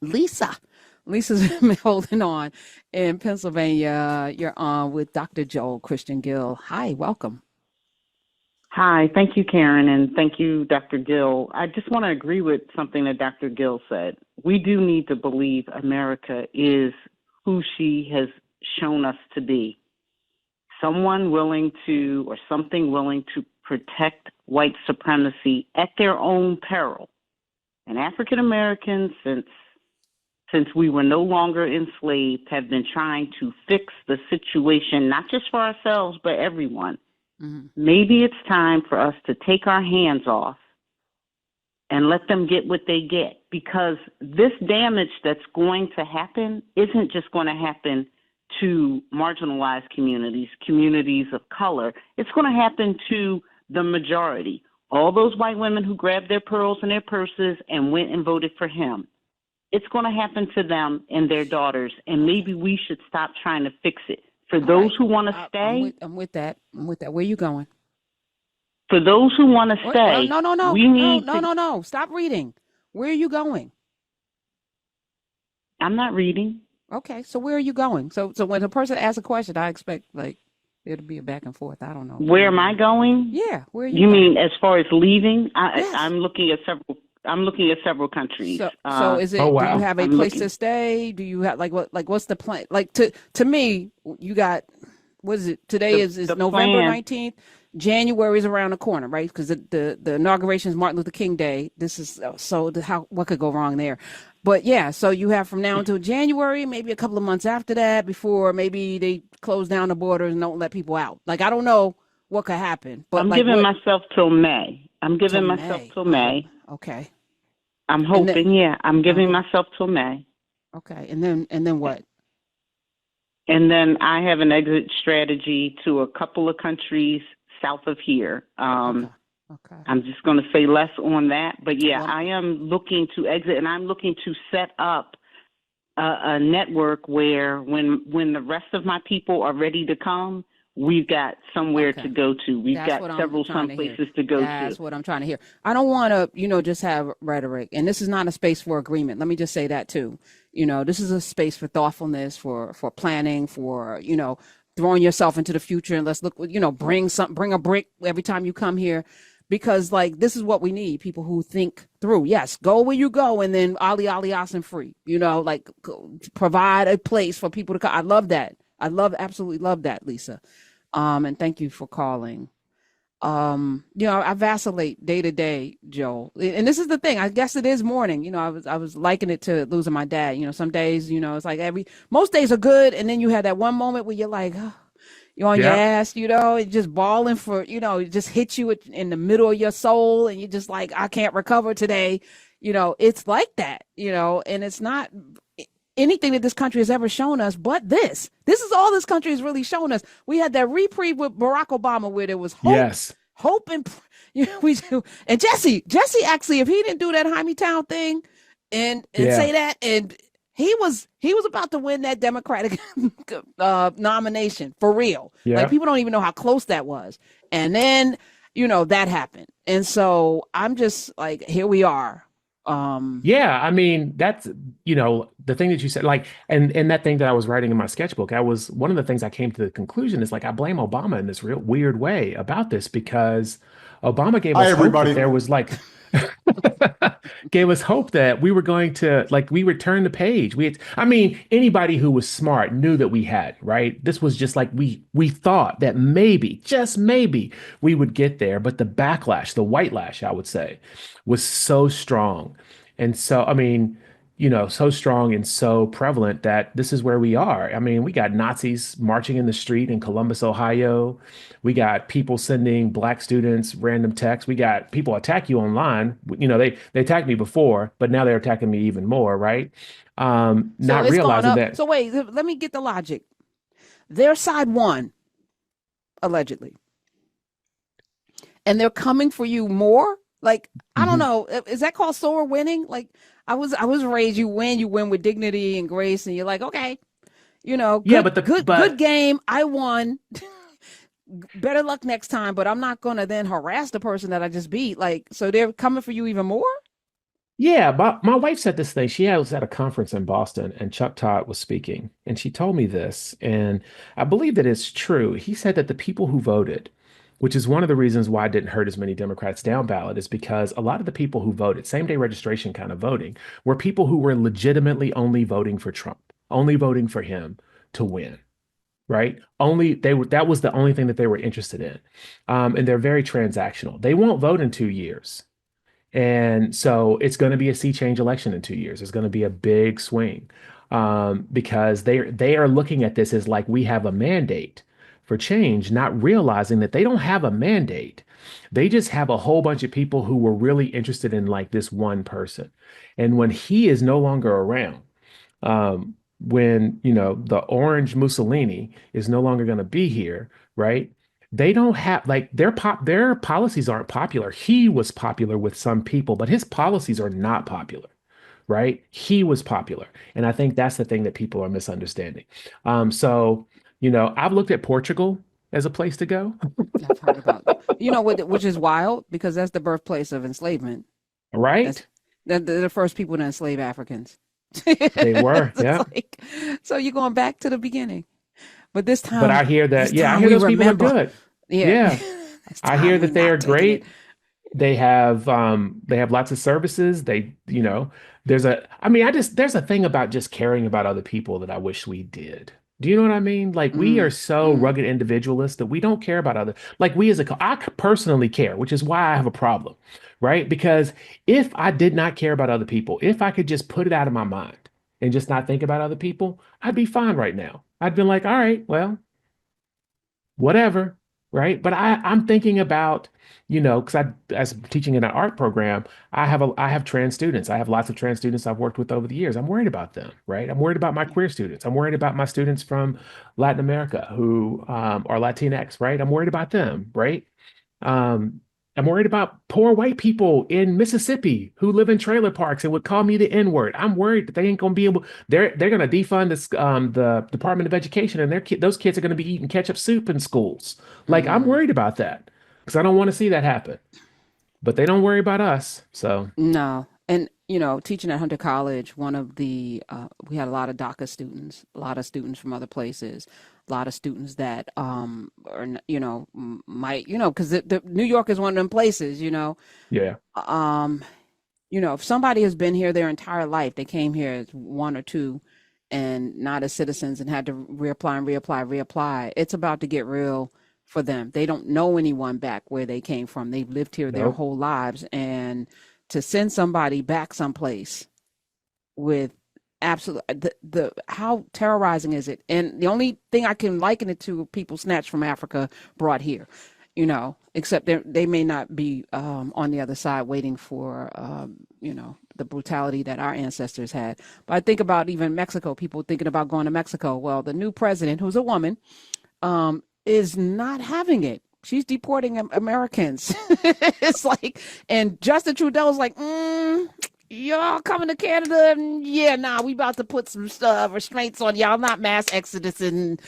Lisa. Lisa's been holding on in Pennsylvania. You're on with Dr. Joel Christian Gill. Hi, welcome. Hi, thank you, Karen, and thank you, Dr. Gill. I just want to agree with something that Dr. Gill said. We do need to believe America is who she has shown us to be. Someone willing to, or something willing to protect white supremacy at their own peril. And African Americans, since we were no longer enslaved, have been trying to fix the situation, not just for ourselves, but everyone. Mm-hmm. Maybe it's time for us to take our hands off and let them get what they get, because this damage that's going to happen isn't just going to happen to marginalized communities of color. It's going to happen to the majority. All those white women who grabbed their pearls in their purses and went and voted for him. It's going to happen to them and their daughters, and maybe we should stop trying to fix it. For those who want to stay. I'm with that. Where are you going? For those who want to stay. No. Stop reading. Where are you going? I'm not reading. Okay, so where are you going? So when a person asks a question, I expect like there to be a back and forth. I don't know. Where am I going? Yeah, where are you? You going? mean as far as leaving? Yes. I'm looking at several countries. So is it? Oh, wow. Do you have a place to stay? Do you have what's the plan? Like to me, you got what is it? Today is November 19th. January is around the corner, right? Because the inauguration is Martin Luther King Day. This is what could go wrong there? But yeah, so you have from now until January, maybe a couple of months after that, before maybe they close down the borders and don't let people out. Like I don't know what could happen. But I'm giving myself till May. Till May. Okay. I'm hoping, I'm giving myself till May. Okay. And then what? And then I have an exit strategy to a couple of countries south of here. Okay. I'm just going to say less on that. But I am looking to exit, and I'm looking to set up a network where when the rest of my people are ready to come, we've got somewhere to go to. We've got some places to go to. That's what I'm trying to hear. I don't want to, just have rhetoric. And this is not a space for agreement. Let me just say that too. This is a space for thoughtfulness, for planning, for, throwing yourself into the future. And let's look, bring a brick every time you come here. Because this is what we need. People who think through. Yes, go where you go. And then Ali Asin free, provide a place for people to come. I love that. Absolutely love that, Lisa. And thank you for calling. I vacillate day to day, Joel. And this is the thing. I guess it is morning. I was liking it to losing my dad. Some days, it's like most days are good. And then you have that one moment where you're like, oh, you're on your ass, it's just bawling for, it just hits you in the middle of your soul. And you're just like, I can't recover today. It's like that, and it's not anything that this country has ever shown us, but this is all this country has really shown us. We had that reprieve with Barack Obama where there was hope and we do. And Jesse actually, if he didn't do that Jaime Town thing and say that, and he was about to win that Democratic nomination for real. Yeah. Like people don't even know how close that was. And then, that happened. And so I'm just like, here we are. I mean, that's, the thing that you said, and that thing that I was writing in my sketchbook, one of the things I came to the conclusion is I blame Obama in this real weird way about this, because Obama gave us hope that there was gave us hope that we were going to we would turn the page. Anybody who was smart knew that we had, right? This was just we thought that maybe, just maybe, we would get there. But the backlash, the white lash, I would say, was so strong. And so, so strong and so prevalent that this is where we are. We got Nazis marching in the street in Columbus, Ohio. We got people sending Black students random texts. We got people attack you online. They attacked me before, but now they're attacking me even more, right? Not realizing that. So wait, let me get the logic. Their side won, allegedly. And they're coming for you more? I don't know. Is that called sore winning? I was raised, you win with dignity and grace, and you're like, okay, good game. I won. Better luck next time, but I'm not gonna then harass the person that I just beat. So they're coming for you even more? Yeah, my wife said this thing. She was at a conference in Boston and Chuck Todd was speaking, and she told me this, and I believe that it's true. He said that the people who voted, which is one of the reasons why it didn't hurt as many Democrats down ballot, is because a lot of the people who voted, same day registration kind of voting, were people who were legitimately only voting for Trump, only voting for him to win, right? Only they were that was the only thing that they were interested in. And they're very transactional. They won't vote in 2 years. And so it's going to be a sea change election in 2 years. It's going to be a big swing because they are looking at this as like we have a mandate for change, not realizing that they don't have a mandate. They just have a whole bunch of people who were really interested in like this one person. And when he is no longer around, when the orange Mussolini is no longer going to be here, right? They don't have like their policies aren't popular. He was popular with some people, but his policies are not popular, right? He was popular, and I think that's the thing that people are misunderstanding. So I've looked at Portugal as a place to go, I've heard about, which is wild because that's the birthplace of enslavement. That's right? they're the first people to enslave Africans. They were, It's yeah. like, so you're going back to the beginning, but But I hear this that, yeah, I time hear we those people are remember. good. Yeah, Yeah, this I time hear we're that they are not taking it. great. They have lots of services. There's a I mean, there's a thing about just caring about other people that I wish we did. Do you know what I mean? Like we are Mm, so mm. rugged individualists that we don't care about other like we as I personally care, which is why I have a problem, right? Because if I did not care about other people, if I could just put it out of my mind and just not think about other people, I'd be fine right now. I'd be like, all right, well, whatever, right? But I'm thinking about, because as I'm teaching in an art program, I have trans students. I have lots of trans students I've worked with over the years. I'm worried about them, right? I'm worried about my queer students. I'm worried about my students from Latin America who are Latinx, right? I'm worried about them, right? Um, I'm worried about poor white people in Mississippi who live in trailer parks and would call me the N-word. I'm worried that they ain't gonna be able. They're gonna defund the Department of Education, and those kids are gonna be eating ketchup soup in schools. Like I'm Mm. worried about that because I don't want to see that happen. But they don't worry about us. So No. And, teaching at Hunter College, we had a lot of DACA students, a lot of students from other places, a lot of students that, might, because New York is one of them places, yeah, um, if somebody has been here their entire life, they came here as one or two and not as citizens and had to reapply and reapply, it's about to get real for them. They don't know anyone back where they came from. They've lived here their nope, whole lives. And to send somebody back someplace with absolute the how terrorizing is it? And the only thing I can liken it to people snatched from Africa brought here, except they may not be on the other side waiting for the brutality that our ancestors had. But I think about even Mexico, people thinking about going to Mexico. Well, the new president, who's a woman, is not having it. She's deporting Americans. It's like, and Justin Trudeau's like, y'all coming to Canada? Yeah, nah, we about to put some restraints on y'all, not mass exodus. And